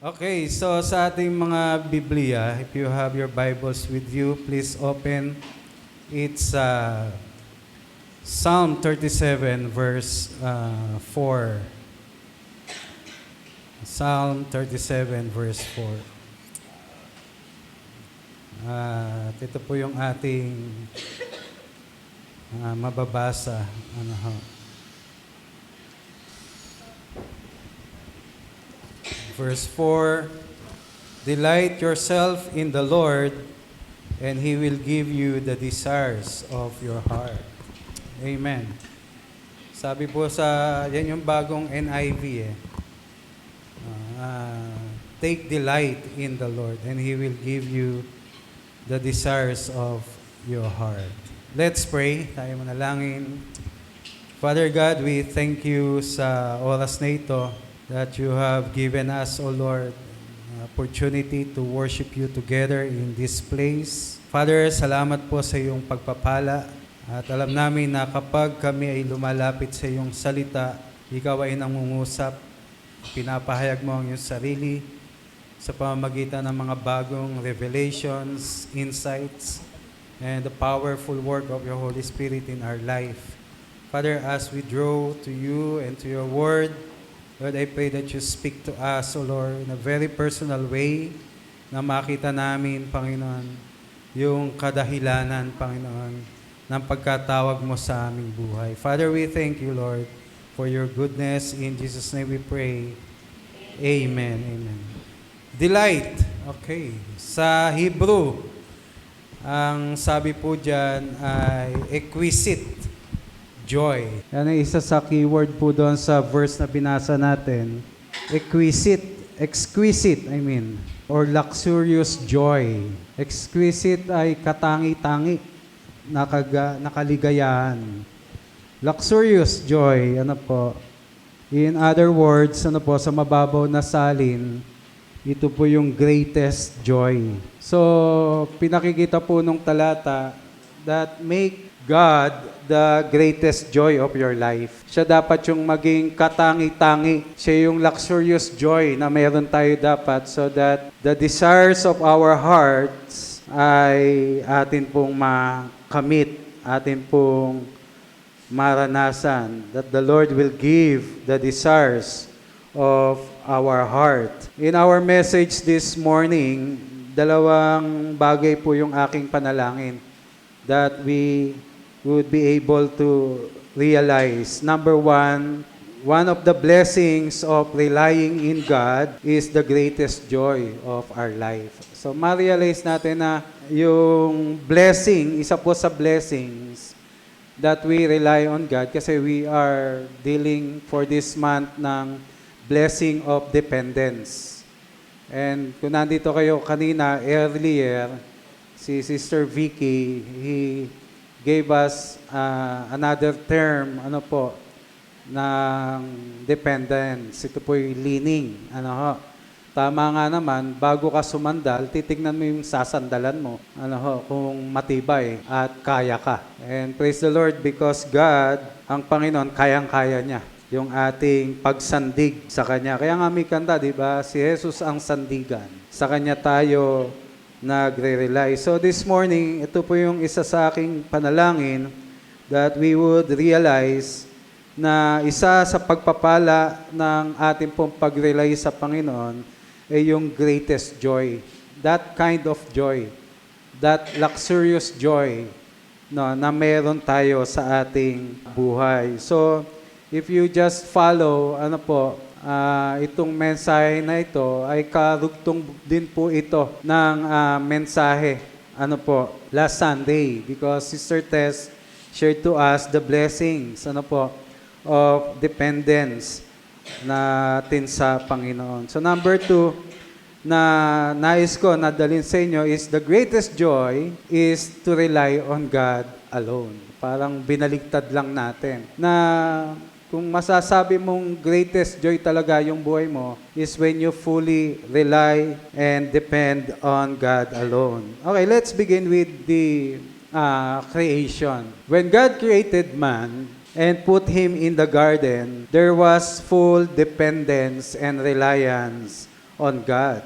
Okay, so sa ating mga Biblia, if you have your Bibles with you, please open. It's Psalm 37 verse 4. Psalm 37 verse 4. At ito po yung ating mababasa. Verse 4, delight yourself in the Lord, and He will give you the desires of your heart. Amen. Sabi po yan yung bagong NIV take delight in the Lord, and He will give you the desires of your heart. Let's pray. Tayo manalangin. Father God, we thank you sa oras na ito that you have given us, O Lord, opportunity to worship you together in this place. Father, salamat po sa iyong pagpapala at alam namin na kapag kami ay lumalapit sa iyong salita, ikaw ay nangungusap, pinapahayag mo ang iyong sarili sa pamamagitan ng mga bagong revelations, insights, and the powerful work of your Holy Spirit in our life. Father, as we draw to you and to your word, Lord, I pray that you speak to us, O Lord, in a very personal way na makita namin, Panginoon, yung kadahilanan, Panginoon, ng pagkatawag mo sa aming buhay. Father, we thank you, Lord, for your goodness. In Jesus' name we pray. Amen. Amen. Delight. Okay. Sa Hebrew, ang sabi po dyan ay exquisite joy. Yan ay isa sa keyword po doon sa verse na binasa natin. Exquisite, or luxurious joy. Exquisite ay katangi-tangi, nakaligayahan. Luxurious joy, in other words, sa mababaw na salin, ito po yung greatest joy. So, pinakikita po nung talata that make God the greatest joy of your life. Siya dapat yung maging katangi-tangi. Siya yung luxurious joy na meron tayo dapat so that the desires of our hearts ay atin pong makamit, atin pong maranasan. That the Lord will give the desires of our heart. In our message this morning, dalawang bagay po yung aking panalangin that we would be able to realize. Number one of the blessings of relying in God is the greatest joy of our life. So, ma-realize natin na yung blessing, isa po sa blessings that we rely on God kasi we are dealing for this month ng blessing of dependence. And kung nandito kayo kanina, earlier, si Sister Vicky, he gave us another term, ng dependence. Ito po yung leaning. Tama nga naman, bago ka sumandal, titignan mo yung sasandalan mo, kung matibay at kaya ka. And praise the Lord because God, ang Panginoon, kayang-kaya niya yung ating pagsandig sa Kanya. Kaya nga may kanta, di ba? Si Jesus ang sandigan. Sa Kanya tayo nagre-rely. So this morning, ito po yung isa sa aking panalangin that we would realize na isa sa pagpapala ng ating pong pag-rely sa Panginoon ay yung greatest joy. That kind of joy. That luxurious joy na meron tayo sa ating buhay. So, if you just follow, itong mensahe na ito ay karugtong din po ito ng mensahe, last Sunday because Sister Tess shared to us the blessings, of dependence natin sa Panginoon. So number 2 na nais ko na dalhin sa inyo is the greatest joy is to rely on God alone. Parang binaligtad lang natin na kung masasabi mong greatest joy talaga yung buhay mo is when you fully rely and depend on God alone. Okay, let's begin with the creation. When God created man and put him in the garden, there was full dependence and reliance on God.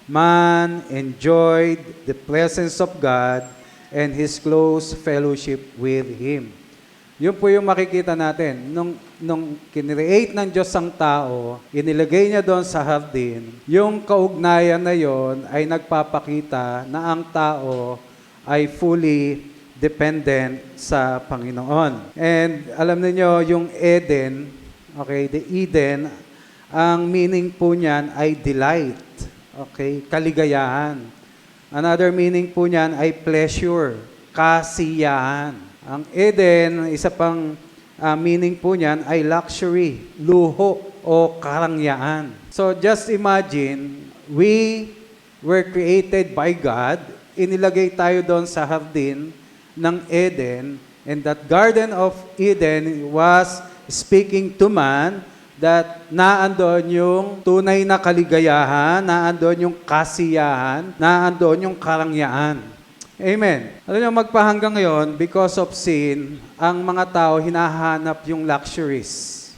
Man enjoyed the presence of God and His close fellowship with Him. Yun po yung makikita natin. Nung kinreate ng Diyos ang tao, inilagay niya doon sa hardin, yung kaugnayan na yon ay nagpapakita na ang tao ay fully dependent sa Panginoon. And alam niyo yung Eden, okay, the Eden, ang meaning po niyan ay delight. Okay, kaligayahan. Another meaning po niyan ay pleasure, kasiyahan. Ang Eden, isa pang meaning po niyan ay luxury, luho o karangyaan. So just imagine, we were created by God, inilagay tayo doon sa hardin ng Eden, and that Garden of Eden was speaking to man that naandon yung tunay na kaligayahan, naandon yung kasiyahan, naandon yung karangyaan. Amen. Alam niyo, magpahanggang ngayon, because of sin, ang mga tao hinahanap yung luxuries.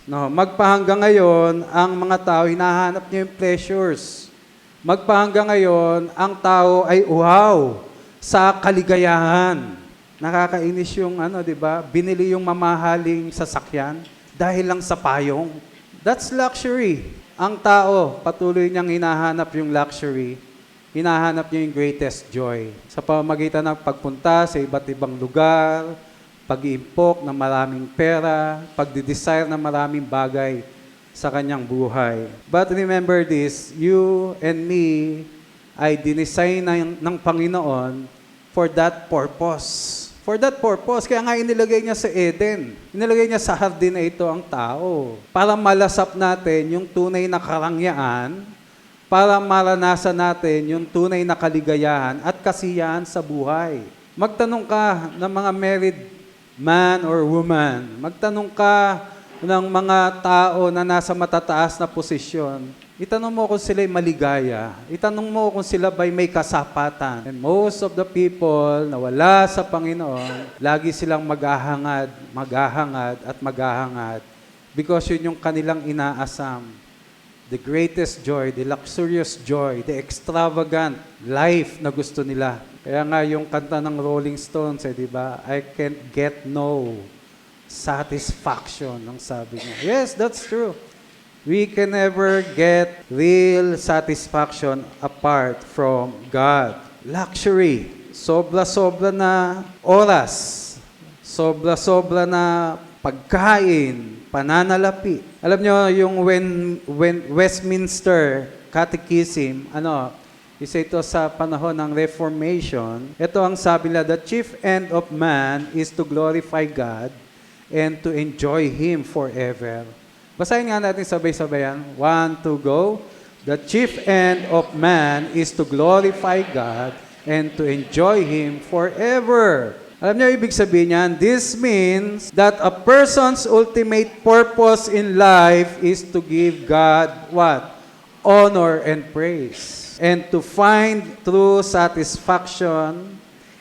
No, magpahanggang ngayon, ang mga tao hinahanap niya yung pleasures. Magpahanggang ngayon, ang tao ay uhaw sa kaligayahan. Nakakainis yung di ba? Binili yung mamahaling sasakyan dahil lang sa payong. That's luxury. Ang tao, patuloy niyang hinahanap yung luxury. Hinahanap niya yung greatest joy. Sa pamamagitan ng pagpunta sa iba't ibang lugar, pag-iimpok ng maraming pera, pagdi-desire ng maraming bagay sa kanyang buhay. But remember this, you and me ay dinesign ng Panginoon for that purpose. For that purpose. Kaya nga inilagay niya sa Eden. Inilagay niya sa hardin na ito ang tao. Para malasap natin yung tunay na karangyaan, para maranasan natin yung tunay na kaligayahan at kasiyahan sa buhay. Magtanong ka ng mga married man or woman. Magtanong ka ng mga tao na nasa matataas na posisyon. Itanong mo kung sila'y maligaya. Itanong mo kung sila ba'y may kasapatan. And most of the people na wala sa Panginoon, lagi silang maghahangad at maghahangad because yun yung kanilang inaasam. The greatest joy, the luxurious joy, the extravagant life na gusto nila. Kaya nga yung kanta ng Rolling Stones, di ba? I can't get no satisfaction, ang sabi niya. Yes, that's true. We can never get real satisfaction apart from God. Luxury, sobra-sobra na oras, sobra-sobra na pagkain, pananalapi. Alam nyo, yung when Westminster Catechism, isa ito sa panahon ng Reformation, ito ang sabi nila, the chief end of man is to glorify God and to enjoy Him forever. Basahin nga natin sabay-sabayan. 1, 2, go. The chief end of man is to glorify God and to enjoy Him forever. Alam niyo ibig sabihin niyan? This means that a person's ultimate purpose in life is to give God what? Honor and praise. And to find true satisfaction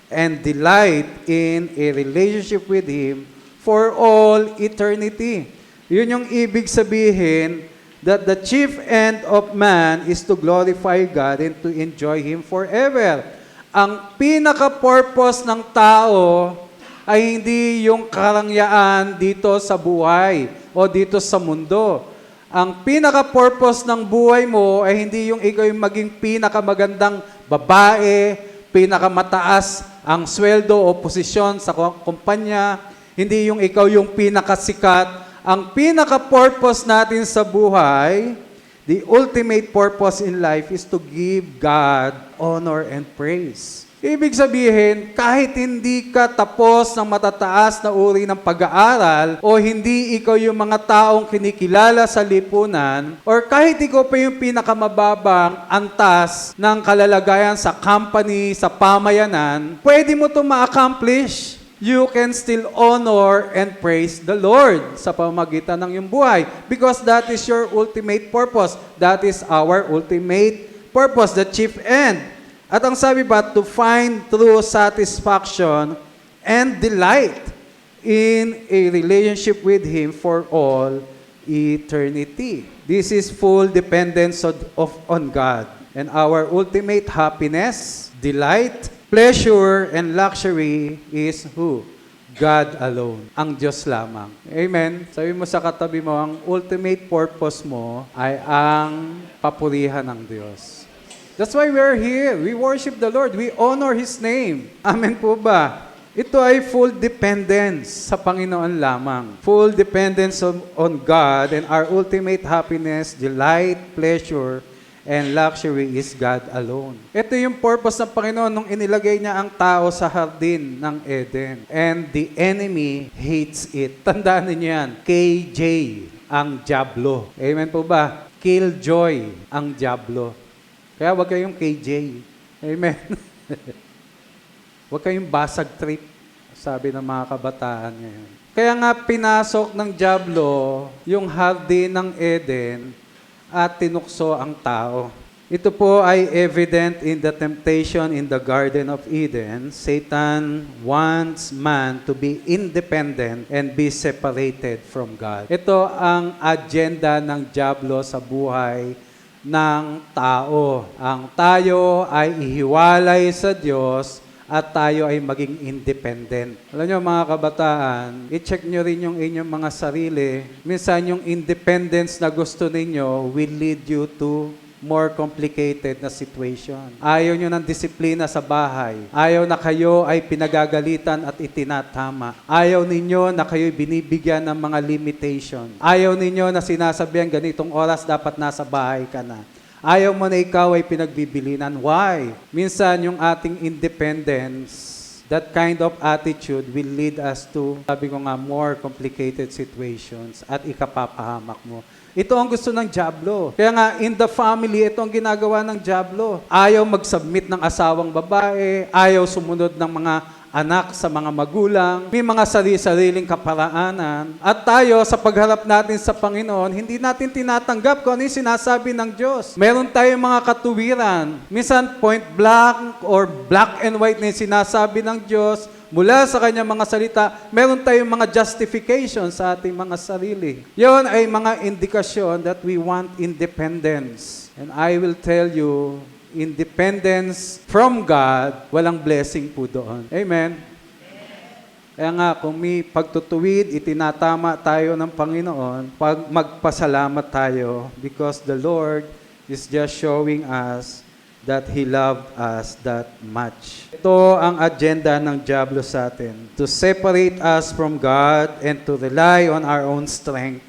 and delight in a relationship with Him for all eternity. Yun yung ibig sabihin that the chief end of man is to glorify God and to enjoy Him forever. Ang pinaka-purpose ng tao ay hindi yung karangyaan dito sa buhay o dito sa mundo. Ang pinaka-purpose ng buhay mo ay hindi yung ikaw yung maging pinakamagandang babae, pinakamataas ang sweldo o posisyon sa kumpanya, hindi yung ikaw yung pinakasikat. Ang pinaka-purpose natin sa buhay, the ultimate purpose in life is to give God honor and praise. Ibig sabihin, kahit hindi ka tapos ng matataas na uri ng pag-aaral o hindi ikaw yung mga taong kinikilala sa lipunan or kahit ikaw pa yung pinakamababang antas ng kalalagayan sa company, sa pamayanan, pwede mo ito ma-accomplish. You can still honor and praise the Lord sa pamamagitan ng iyong buhay because that is your ultimate purpose. That is our ultimate purpose, the chief end. At ang sabi ba, to find true satisfaction and delight in a relationship with Him for all eternity. This is full dependence on God. And our ultimate happiness, delight, pleasure, and luxury is who? God alone. Ang Diyos lamang. Amen. Sabi mo sa katabi mo, ang ultimate purpose mo ay ang papurihan ng Diyos. That's why we're here. We worship the Lord. We honor His name. Amen po ba? Ito ay full dependence sa Panginoon lamang. Full dependence on God, and our ultimate happiness, delight, pleasure, and luxury is God alone. Ito yung purpose ng Panginoon nung inilagay niya ang tao sa hardin ng Eden. And the enemy hates it. Tandaan niyo yan. KJ, ang Diablo. Amen po ba? Killjoy, ang Diablo. Kaya wag kayong KJ. Amen. Wag kayong basag trip, sabi ng mga kabataan ngayon. Kaya nga pinasok ng Diablo yung hardin ng Eden at tinukso ang tao. Ito po ay evident in the temptation in the Garden of Eden. Satan wants man to be independent and be separated from God. Ito ang agenda ng Diablo sa buhay ng tao. Ang tayo ay ihiwalay sa Diyos at tayo ay maging independent. Alam nyo mga kabataan, i-check nyo rin yung inyong mga sarili. Minsan yung independence na gusto ninyo will lead you to more complicated na situation. Ayaw nyo ng disiplina sa bahay. Ayaw na kayo ay pinagagalitan at itinatama. Ayaw ninyo na kayo binibigyan ng mga limitation. Ayaw ninyo na sinasabihan ganitong oras dapat nasa bahay ka na. Ayaw mo na ikaw ay pinagbibilinan. Why? Minsan yung ating independence, that kind of attitude will lead us to, sabi ko nga, more complicated situations at ikapapahamak mo. Ito ang gusto ng Diablo. Kaya nga, in the family, ito ang ginagawa ng Diablo. Ayaw mag-submit ng asawang babae, ayaw sumunod ng mga anak sa mga magulang, may mga sarili-sariling kaparaanan. At tayo, sa pagharap natin sa Panginoon, hindi natin tinatanggap kung ano yung sinasabi ng Diyos. Meron tayong mga katuwiran. Minsan, point blank or black and white na yung sinasabi ng Diyos. Mula sa kanyang mga salita, meron tayong mga justification sa ating mga sarili. Yon ay mga indikasyon that we want independence. And I will tell you, independence from God, walang blessing po doon. Amen? Kaya nga, kung may pagtutuwid, itinatama tayo ng Panginoon, magpasalamat tayo because the Lord is just showing us that He loved us that much. Ito ang agenda ng Diablo sa atin, to separate us from God and to rely on our own strength,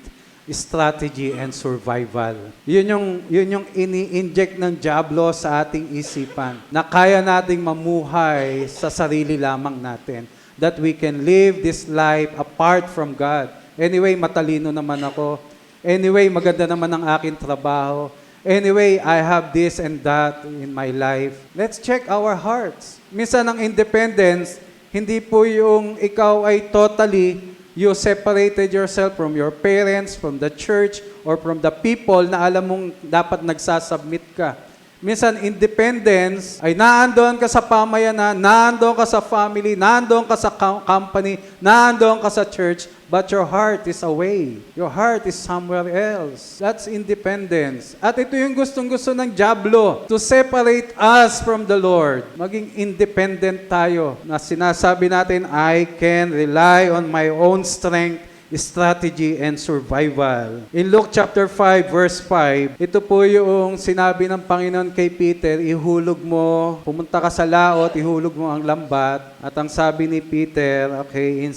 strategy, and survival. Yun yung ini-inject ng Diablo sa ating isipan, na kaya nating mamuhay sa sarili lamang natin, that we can live this life apart from God. Anyway, matalino naman ako. Anyway, maganda naman ang aking trabaho. Anyway, I have this and that in my life. Let's check our hearts. Minsan ang independence, hindi po yung ikaw ay totally you separated yourself from your parents, from the church, or from the people na alam mong dapat nagsasubmit ka. Minsan, independence ay naandoon ka sa pamayanan, naandoon ka sa family, naandoon ka sa company, naandoon ka sa church, but your heart is away. Your heart is somewhere else. That's independence. At ito yung gustong-gusto ng Diablo, to separate us from the Lord. Maging independent tayo, na sinasabi natin, I can rely on my own strength, strategy, and survival. In Luke chapter 5, verse 5, ito po yung sinabi ng Panginoon kay Peter, ihulog mo, pumunta ka sa laot, ihulog mo ang lambat. At ang sabi ni Peter, okay,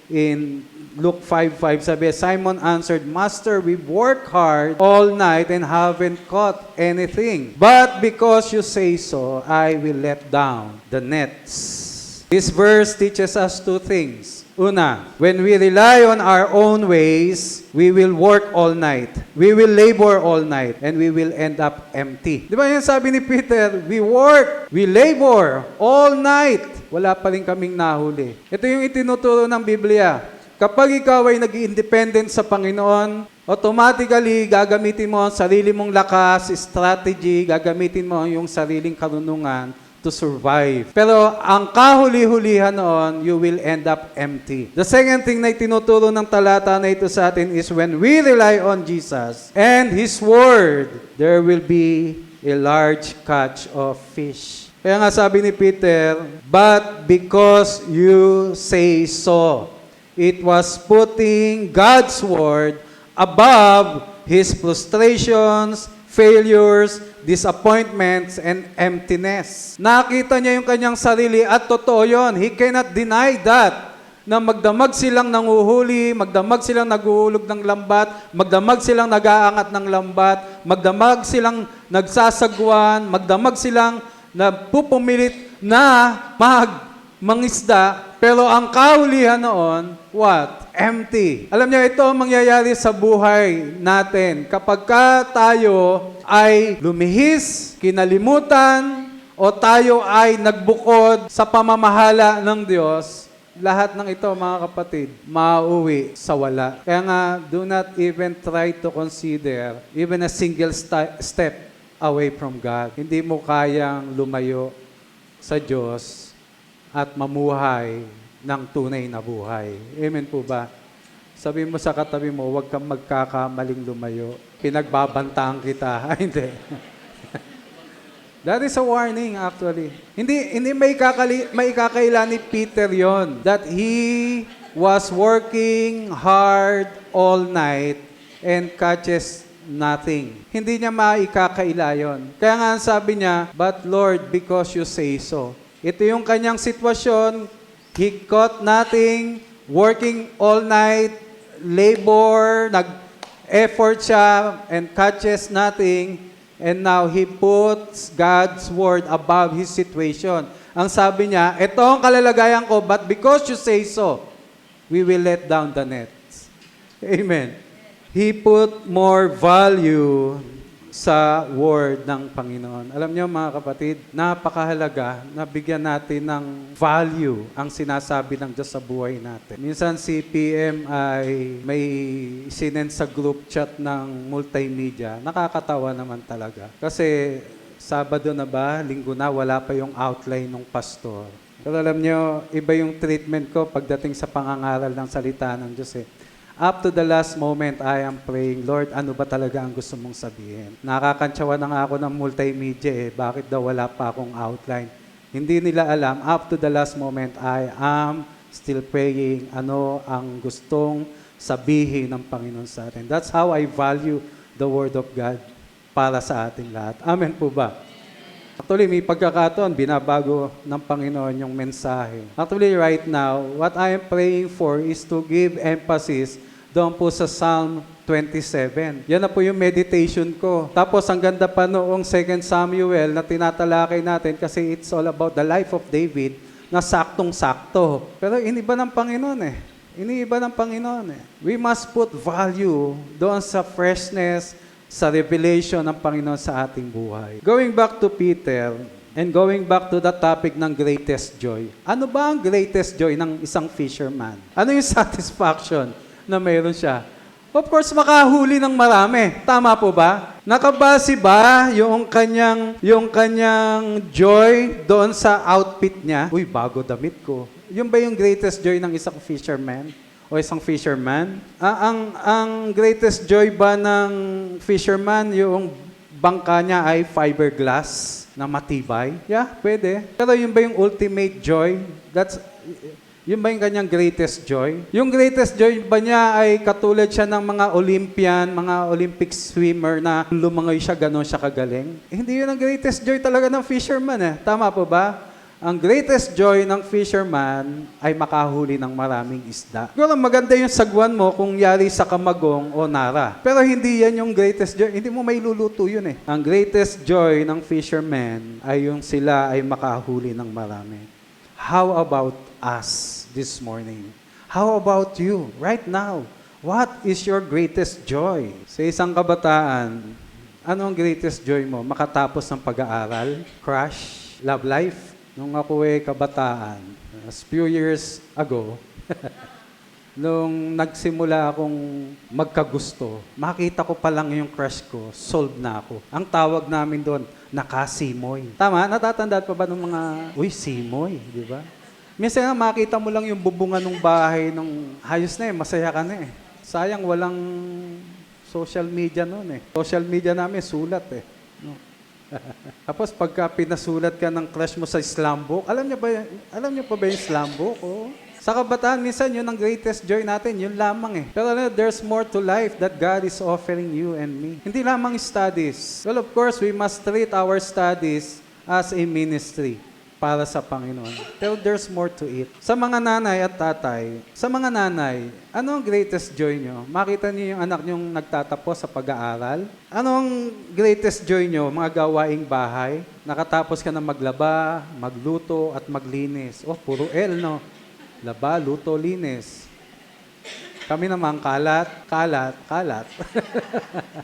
in Luke 5:5, sabi, Simon answered, Master, we worked hard all night and haven't caught anything. But because you say so, I will let down the nets. This verse teaches us two things. Una, when we rely on our own ways, we will work all night. We will labor all night, and we will end up empty. Di ba yan sabi ni Peter? We work, we labor all night. Wala pa rin kaming nahuli. Ito yung itinuturo ng Biblia. Kapag ikaw ay nag-independent sa Panginoon, automatically gagamitin mo ang sarili mong lakas, strategy, gagamitin mo yung sariling karunungan to survive. Pero ang kahuli-hulihan noon, you will end up empty. The second thing na tinuturo ng talata na ito sa atin is when we rely on Jesus and His Word, there will be a large catch of fish. Kaya nga sabi ni Peter, but because you say so, it was putting God's Word above his frustrations, failures, disappointments, and emptiness. Nakita niya yung kanyang sarili at totoo yun. He cannot deny that. Na magdamag silang nanguhuli, magdamag silang naguhulog ng lambat, magdamag silang nag-aangat ng lambat, magdamag silang nagsasagwan, magdamag silang pupumilit na mangisda. Pero ang kahulihan noon, what? Empty. Alam niyo, ito ang mangyayari sa buhay natin. Kapag tayo ay lumihis, kinalimutan, o tayo ay nagbukod sa pamamahala ng Diyos, lahat ng ito, mga kapatid, mauwi sa wala. Kaya nga, do not even try to consider even a single step away from God. Hindi mo kayang lumayo sa Diyos at mamuhay ng tunay na buhay. Amen po ba? Sabi mo sa katabi mo, huwag kang magkakamaling lumayo. Pinagbabantaan kita. Ay, hindi. That is a warning actually. Hindi may ikakaila ni Peter yon that he was working hard all night and catches nothing. Hindi niya maikakaila yon. Kaya nga sabi niya, but Lord, because you say so. Ito yung kanyang sitwasyon. He caught nothing, working all night, labor, nag-effort siya, and catches nothing. And now, he puts God's Word above his situation. Ang sabi niya, ito ang kalalagayan ko, but because you say so, we will let down the nets. Amen. He put more value sa Word ng Panginoon. Alam niyo mga kapatid, napakahalaga na bigyan natin ng value ang sinasabi ng Diyos sa buhay natin. Minsan si PM ay may sinend sa group chat ng multimedia. Nakakatawa naman talaga. Kasi Sabado na ba, Linggo na, wala pa yung outline ng pastor. Pero alam niyo, iba yung treatment ko pagdating sa pangangaral ng salita ng Diyos eh. Up to the last moment, I am praying, Lord, ano ba talaga ang gusto mong sabihin? Nakakantsawa na nga ako ng multimedia eh. Bakit daw wala pa akong outline? Hindi nila alam, up to the last moment, I am still praying ano ang gustong sabihin ng Panginoon sa atin. That's how I value the Word of God para sa ating lahat. Amen po ba? Actually, may pagkakataon, binabago ng Panginoon yung mensahe. Actually, right now, what I am praying for is to give emphasis doon po sa Psalm 27. Yan na po yung meditation ko. Tapos, ang ganda pa noong 2 Samuel na tinatalakay natin kasi it's all about the life of David na saktong-sakto. Pero iniba ng Panginoon eh. Iniiba ng Panginoon eh. We must put value doon sa freshness, sa revelation ng Panginoon sa ating buhay. Going back to Peter and going back to the topic ng greatest joy. Ano ba ang greatest joy ng isang fisherman? Ano yung satisfaction na mayroon siya? Of course, makahuli ng marami. Tama po ba? Nakabase ba yung kanyang joy doon sa outfit niya? Uy, bago damit ko. Yun ba yung greatest joy ng isang fisherman? O isang fisherman? Ang greatest joy ba ng fisherman, yung bangka niya ay fiberglass na matibay? Yeah, pwede. Pero yun ba yung ultimate joy? Yun ba yung kanyang greatest joy? Yung greatest joy ba niya ay katulad siya ng mga Olympian, mga Olympic swimmer na lumangoy siya, gano'n siya kagaling? Hindi yun ang greatest joy talaga ng fisherman eh. Tama po ba? Ang greatest joy ng fisherman ay makahuli ng maraming isda. Siguro maganda yung sagwan mo kung yari sa Kamagong o Nara. Pero hindi yan yung greatest joy. Hindi mo may luluto yun eh. Ang greatest joy ng fisherman ay yung sila ay makahuli ng marami. How about us this morning? How about you right now? What is your greatest joy? Sa isang kabataan, ano ang greatest joy mo? Makatapos ng pag-aaral? Crush? Love life? Nung ako kabataan, a few years ago, nung nagsimula akong magkagusto, makita ko pa lang yung crush ko, solve na ako. Ang tawag namin doon, nakasimoy. Tama? Natatandaan pa ba ng mga, simoy, di ba? Minsan nga makita mo lang yung bubungan ng bahay nung hayos na masaya ka na Sayang walang social media noon Social media namin, sulat No? Tapos pagka pinasulat ka ng crush mo sa slam book, alam niyo pa ba yung slam book? Oh. Sa kabataan, minsan yun ang greatest joy natin, yun lamang Pero there's more to life that God is offering you and me. Hindi lamang studies. Well, of course, we must treat our studies as a ministry para sa Panginoon. Pero there's more to it. Sa mga nanay at tatay, ano ang greatest joy nyo? Makita niyo yung anak nyong nagtatapos sa pag-aaral? Ano ang greatest joy nyo? Mga gawaing bahay? Nakatapos ka na maglaba, magluto, at maglinis. Puro L, no? Laba, luto, linis. Kami naman, kalat.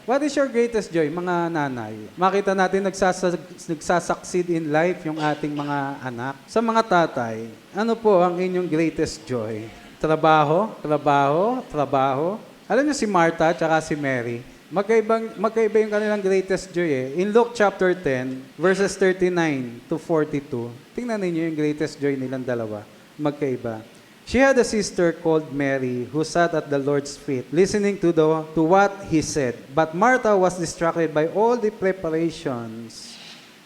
What is your greatest joy, mga nanay? Makita natin nagsasucceed in life yung ating mga anak. Sa mga tatay, ano po ang inyong greatest joy? Trabaho. Alam niyo si Martha at si Mary, magkaiba yung kanilang greatest joy In Luke chapter 10, verses 39 to 42, tingnan ninyo yung greatest joy nilang dalawa. Magkaiba. She had a sister called Mary who sat at the Lord's feet, listening to what he said. But Martha was distracted by all the preparations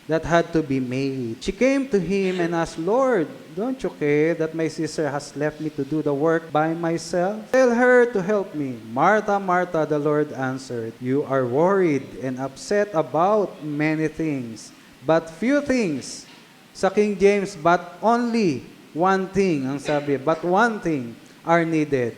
that had to be made. She came to him and asked, "Lord, don't you care that my sister has left me to do the work by myself? Tell her to help me." "Martha, Martha," the Lord answered, "you are worried and upset about many things, but few things." Sa King James, but only one thing, ang sabi, but one thing are needed,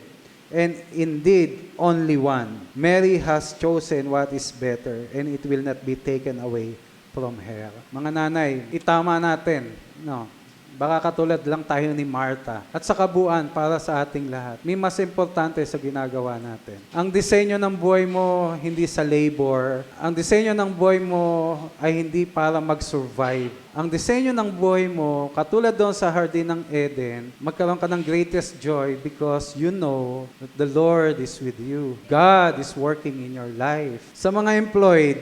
and indeed, only one. Mary has chosen what is better, and it will not be taken away from her. Mga nanay, itama natin, no? Baka katulad lang tayo ni Martha. At sa kabuuan, para sa ating lahat, may mas importante sa ginagawa natin. Ang disenyo ng buhay mo, hindi sa labor. Ang disenyo ng buhay mo ay hindi para mag-survive. Ang disenyo ng buhay mo, katulad doon sa Hardin ng Eden, magkaroon ka ng greatest joy because you know that the Lord is with you. God is working in your life. Sa mga employed,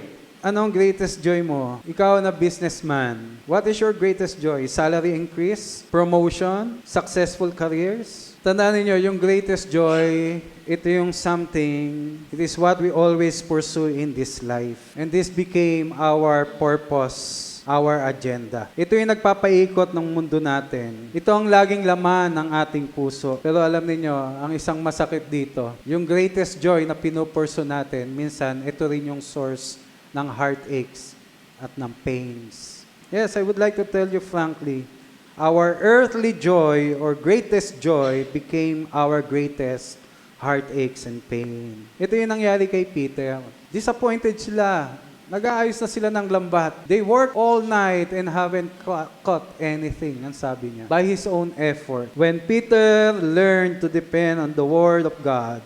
anong greatest joy mo? Ikaw na businessman, what is your greatest joy? Salary increase? Promotion? Successful careers? Tandaan niyo, yung greatest joy, ito yung something, it is what we always pursue in this life. And this became our purpose, our agenda. Ito yung nagpapaikot ng mundo natin. Ito ang laging laman ng ating puso. Pero alam niyo, ang isang masakit dito, yung greatest joy na pinupurso natin, minsan, ito rin yung source ng heartaches at ng pains. Yes, I would like to tell you frankly, our earthly joy or greatest joy became our greatest heartaches and pain. Ito yung nangyari kay Peter. Disappointed sila. Nag-aayos na sila ng lambat. They work all night and haven't caught anything, ang sabi niya, by his own effort. When Peter learned to depend on the Word of God,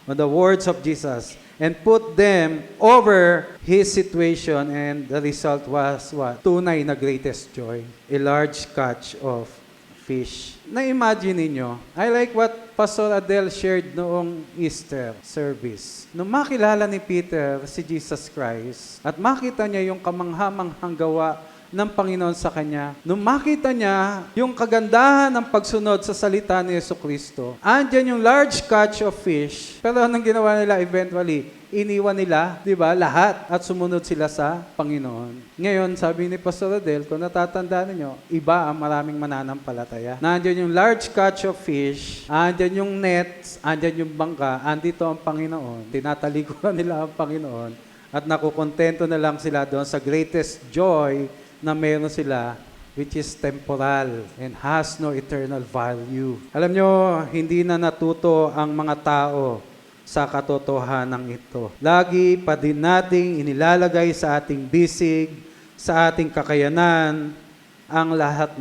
on the words of Jesus, and put them over his situation, and the result was what? Tunay na greatest joy. A large catch of fish. Na-imagine ninyo, I like what Pastor Adele shared noong Easter service. Nung makilala ni Peter si Jesus Christ, at makita niya yung kamanghamanghang gawa ng Panginoon sa kanya, nung makita niya yung kagandahan ng pagsunod sa salita ni Jesucristo, andyan yung large catch of fish, pero anong ginawa nila eventually? Iniwan nila, di ba, lahat at sumunod sila sa Panginoon. Ngayon, sabi ni Pastor Adel, kung natatandaan niyo, iba ang maraming mananampalataya. Nandiyan yung large catch of fish, andyan yung nets, andyan yung bangka, andito ang Panginoon. Tinatalikuran nila ang Panginoon at nakukontento na lang sila doon sa greatest joy na meron sila, which is temporal and has no eternal value. Alam nyo, hindi na natuto ang mga tao sa katotohanan ito. Lagi pa din nating inilalagay sa ating bisig, sa ating kakayanan, ang lahat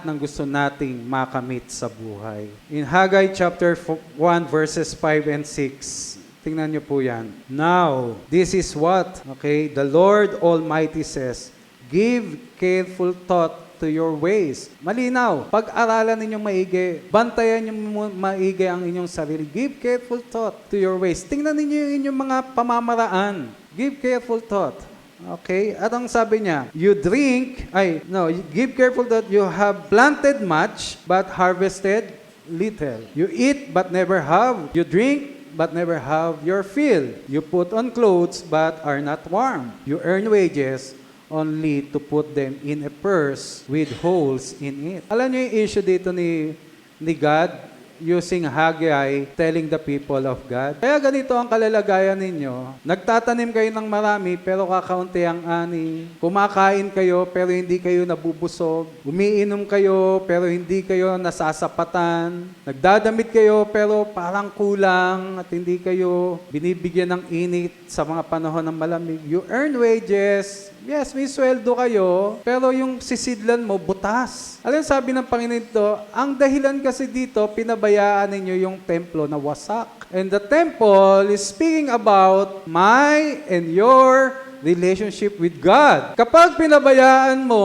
ng gusto nating makamit sa buhay. In Haggai chapter 1 verses 5 and 6, tingnan niyo po yan. Now, this is what, the Lord Almighty says, give careful thought to your ways. Malinaw, pag-aralan ninyong maigi, bantayan niyo maigi ang inyong sarili. Give careful thought to your ways. Tingnan ninyo yung inyong mga pamamaraan. Give careful thought. Okay? At ang sabi niya, give careful thought, you have planted much, but harvested little. You eat, but never have. You drink, but never have your fill. You put on clothes, but are not warm. You earn wages, only to put them in a purse with holes in it. Alam niyo yung issue dito ni God using Haggai telling the people of God. Kaya ganito ang kalalagayan ninyo. Nagtatanim kayo ng marami pero kakaunti ang ani. Kumakain kayo pero hindi kayo nabubusog. Umiinom kayo pero hindi kayo nasasapatan. Nagdadamit kayo pero parang kulang at hindi kayo binibigyan ng init sa mga panahon ng malamig. You earn wages. Yes, may sweldo kayo, pero yung sisidlan mo, butas. Alam, sabi ng Panginoon ito, ang dahilan kasi dito, pinabayaan ninyo yung templo na wasak. And the temple is speaking about my and your relationship with God. Kapag pinabayaan mo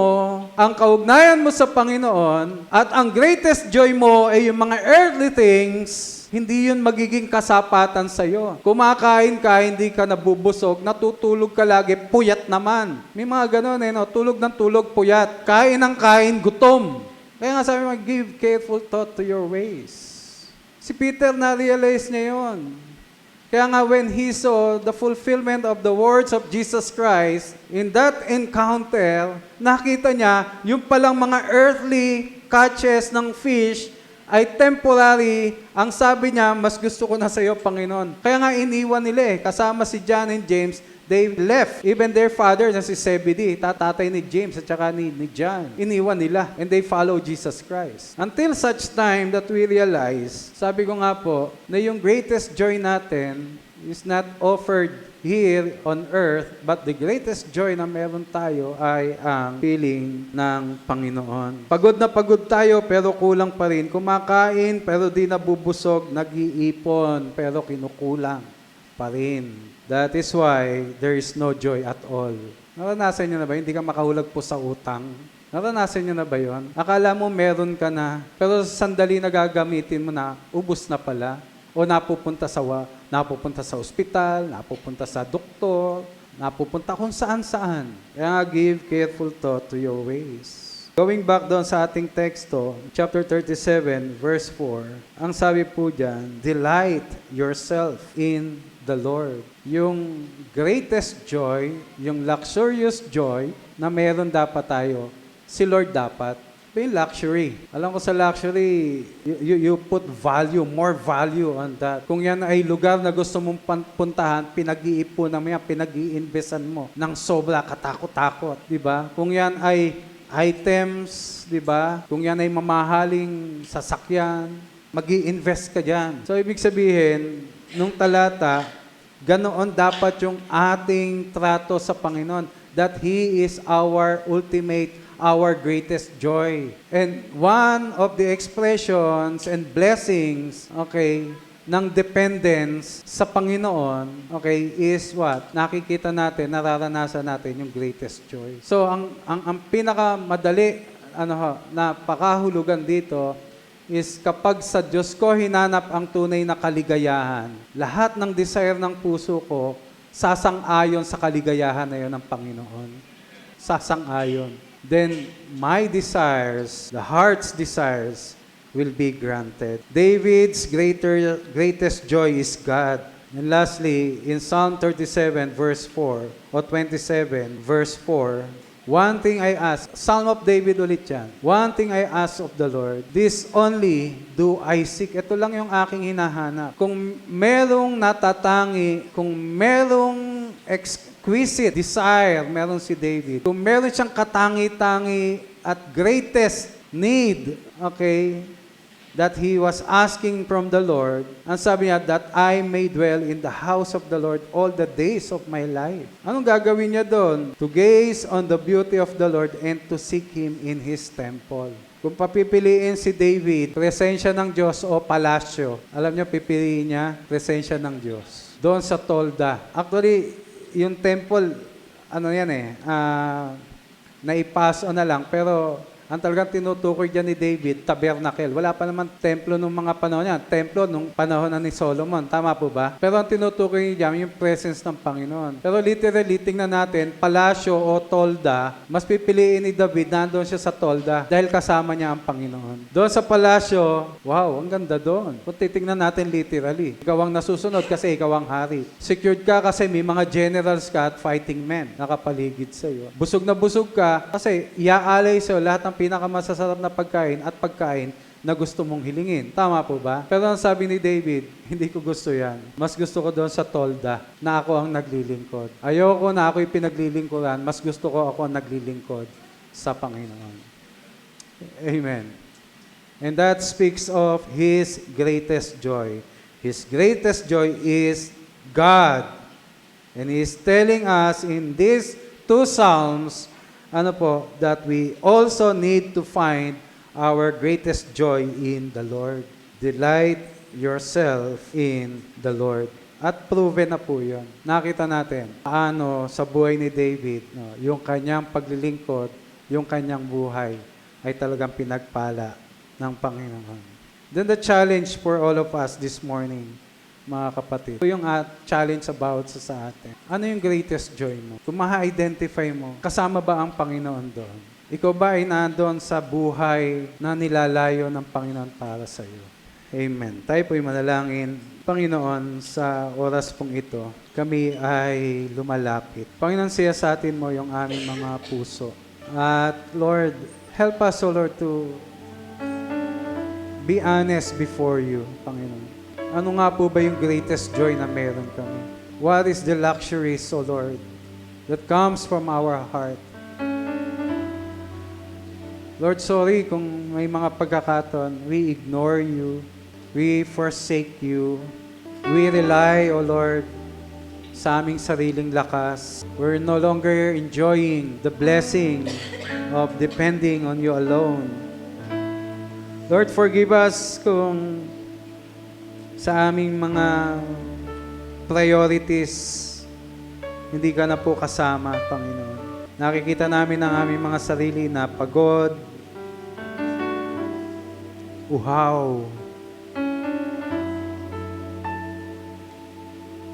ang kaugnayan mo sa Panginoon at ang greatest joy mo ay yung mga earthly things, hindi yun magiging kasapatan sa iyo. Kumakain ka, hindi ka nabubusog, natutulog ka lagi, puyat naman. May mga ganon no? Tulog ng tulog, puyat. Kain ng kain, gutom. Kaya nga sabi mo, give careful thought to your ways. Si Peter na-realize niya yun. Kaya nga when he saw the fulfillment of the words of Jesus Christ, in that encounter, nakita niya yung palang mga earthly catches ng fish ay temporary. Ang sabi niya, mas gusto ko na sa iyo, Panginoon. Kaya nga iniwan nila kasama si John and James, they left. Even their father na si Zebedee, tatay ni James at saka ni John. Iniwan nila and they follow Jesus Christ. Until such time that we realize, sabi ko nga po, na yung greatest joy natin is not offered here on earth, but the greatest joy na meron tayo ay ang feeling ng Panginoon. Pagod na pagod tayo pero kulang pa rin. Kumakain pero di nabubusog, nag-iipon pero kinukulang pa rin. That is why there is no joy at all. Naranasan niyo na ba? Hindi ka makahulag po sa utang. Naranasan niyo na ba yon? Akala mo meron ka na, pero sandali na gagamitin mo na, ubos na pala. O napupunta sa ospital, napupunta sa doktor, napupunta kung saan-saan. Kaya give careful thought to your ways. Going back doon sa ating teksto, chapter 37, verse 4, ang sabi po dyan, delight yourself in the Lord. Yung greatest joy, yung luxurious joy na meron dapat tayo, si Lord dapat. Yung luxury. Alam ko sa luxury, you put value, more value on that. Kung yan ay lugar na gusto mong puntahan, pinag-iipunan mo yan, pinag-iinvestan mo ng sobra katakot-takot, di ba? Kung yan ay items, di ba? Kung yan ay mamahaling sasakyan, mag-i-invest ka dyan. So, ibig sabihin, nung talata, ganoon dapat yung ating trato sa Panginoon, that He is our ultimate, our greatest joy. And one of the expressions and blessings, ng dependence sa Panginoon, is what? Nakikita natin, nararanasan natin yung greatest joy. So, ang pinakamadali, na pakahulugan dito, is kapag sa Diyos ko hinanap ang tunay na kaligayahan, lahat ng desire ng puso ko, sasang-ayon sa kaligayahan na yun ng Panginoon. Sasang-ayon. Then my desires, the heart's desires, will be granted. David's greatest joy is God. And lastly, in Psalm 37 verse 4 o 27 verse 4, one thing I ask, Psalm of David ulit yan. One thing I ask of the Lord, this only do I seek. Ito lang yung aking hinahanap. Kung merong natatangi, kung merong exquisite desire, meron si David. Kung meron siyang katangi-tangi at greatest need, that he was asking from the Lord, ang sabi niya, that I may dwell in the house of the Lord all the days of my life. Anong gagawin niya doon? To gaze on the beauty of the Lord and to seek Him in His temple. Kung papipiliin si David, presensya ng Diyos o palasyo, alam niyo, pipiliin niya, presensya ng Diyos. Doon sa tolda. Actually, yung temple, naipaso na lang, pero Ang talagang tinutukoy dyan ni David, tabernacle. Wala pa naman templo nung mga panahon niya. Templo nung panahon na ni Solomon. Tama po ba? Pero ang tinutukoy niya yung presence ng Panginoon. Pero literally, tingnan natin, palasyo o tolda, mas pipiliin ni David, nandoon siya sa tolda dahil kasama niya ang Panginoon. Doon sa palasyo, wow, ang ganda doon. Kung titingnan natin literally, ikaw ang nasusunod kasi ikaw ang hari. Secured ka kasi may mga generals ka at fighting men nakapaligid sa iyo. Busog na busog ka kasi iaalay sa iyo lahat ng pinakamasasarap na pagkain at pagkain na gusto mong hilingin. Tama po ba? Pero ang sabi ni David, hindi ko gusto yan. Mas gusto ko doon sa tolda na ako ang naglilingkod. Ayoko na ako yung pinaglilingkuran. Mas gusto ko ako ang naglilingkod sa Panginoon. Amen. And that speaks of His greatest joy. His greatest joy is God. And He is telling us in these two Psalms, that we also need to find our greatest joy in the Lord. Delight yourself in the Lord. At proven na po yun. Nakita natin, sa buhay ni David, yung kanyang paglilingkod, yung kanyang buhay, ay talagang pinagpala ng Panginoon. Then the challenge for all of us this morning, mga kapatid. Ito yung challenge about sa atin. Ano yung greatest joy mo? Kung ma-identify mo, kasama ba ang Panginoon doon? Ikaw ba ay nandoon sa buhay na nilalayo ng Panginoon para sa iyo? Amen. Tayo po'y manalangin. Panginoon, sa oras pong ito, kami ay lumalapit. Panginoon, siyasatin mo yung aming mga puso. At Lord, help us, O Lord, to be honest before you, Panginoon. Ano nga po ba yung greatest joy na meron kami? What is the luxuries, O Lord, that comes from our heart? Lord, sorry kung may mga pagkakataon, we ignore you, we forsake you, we rely, O Lord, sa aming sariling lakas. We're no longer enjoying the blessing of depending on you alone. Lord, forgive us kung sa aming mga priorities, hindi ka na po kasama, Panginoon. Nakikita namin ang aming mga sarili na pagod, uhaw,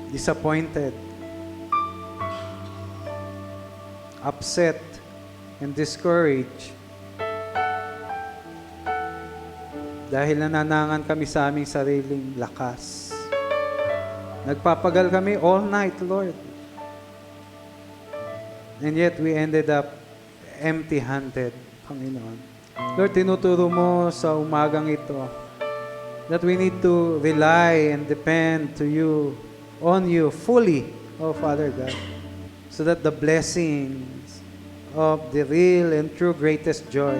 disappointed, upset, and discouraged. Dahil nananangan kami sa aming sariling lakas. Nagpapagal kami all night, Lord. And yet, we ended up empty-handed, Panginoon. Lord, tinuturo mo sa umagang ito that we need to rely and depend on you fully, O Father God, so that the blessings of the real and true greatest joy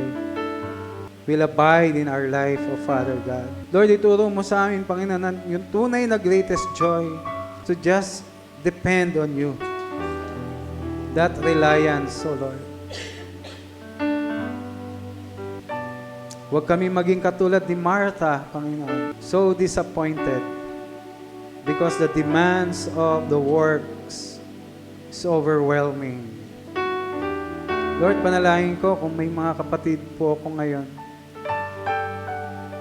will abide in our life, O Father God. Lord, ituro mo sa amin, Panginoon, yung tunay na greatest joy to just depend on you. That reliance, O Lord. Huwag kami maging katulad ni Martha, Panginoon, so disappointed because the demands of the works is overwhelming. Lord, panalangin ko kung may mga kapatid po ako ngayon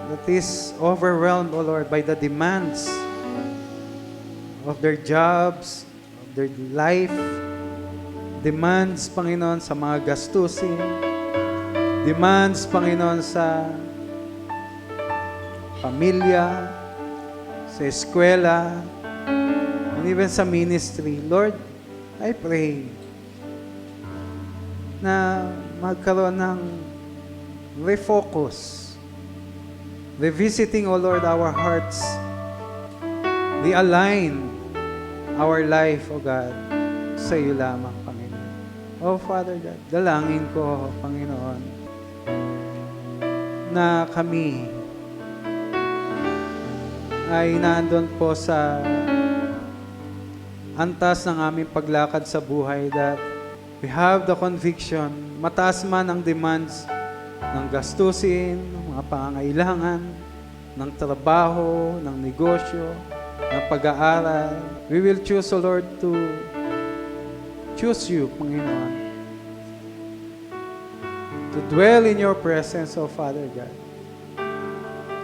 that is overwhelmed, O Lord, by the demands of their jobs, of their life, demands, Panginoon, sa mga gastusin, demands, Panginoon, sa pamilya, sa eskwela, and even sa ministry. Lord, I pray na magkaroon ng refocus, revisiting, O Lord, our hearts, realign our life, O God, sa iyo lamang, Panginoon. O Father God, dalangin ko, Panginoon, na kami ay nandun po sa antas ng aming paglakad sa buhay that we have the conviction, mataas man ang demands ng gastusin, ng mga pangangailangan, ng trabaho, ng negosyo, ng pag-aaral. We will choose, O Lord, to choose you, Panginoon. to dwell in your presence, O Father God.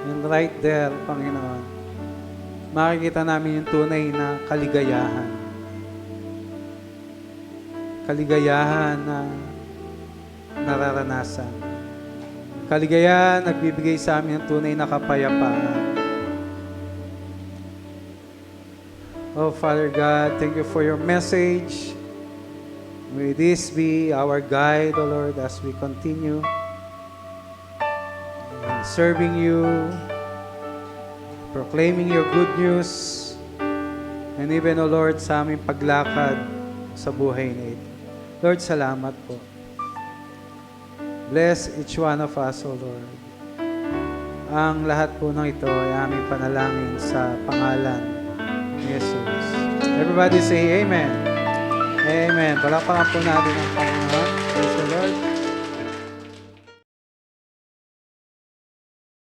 And right there, Panginoon, makikita namin yung tunay na kaligayahan. Kaligayahan na nararanasan. Kaligayahan nagbibigay sa amin ng tunay na kapayapaan. Oh, Father God, thank you for your message. May this be our guide, O Lord, as we continue in serving you, proclaiming your good news, and even, O Lord, sa aming paglakad sa buhay na ito. Lord, salamat po. Bless each one of us, O Lord. Ang lahat po ng ito ay aming panalangin sa pangalan ni Jesus. Everybody say Amen. Amen. Palakpakan po natin ang Panginoon.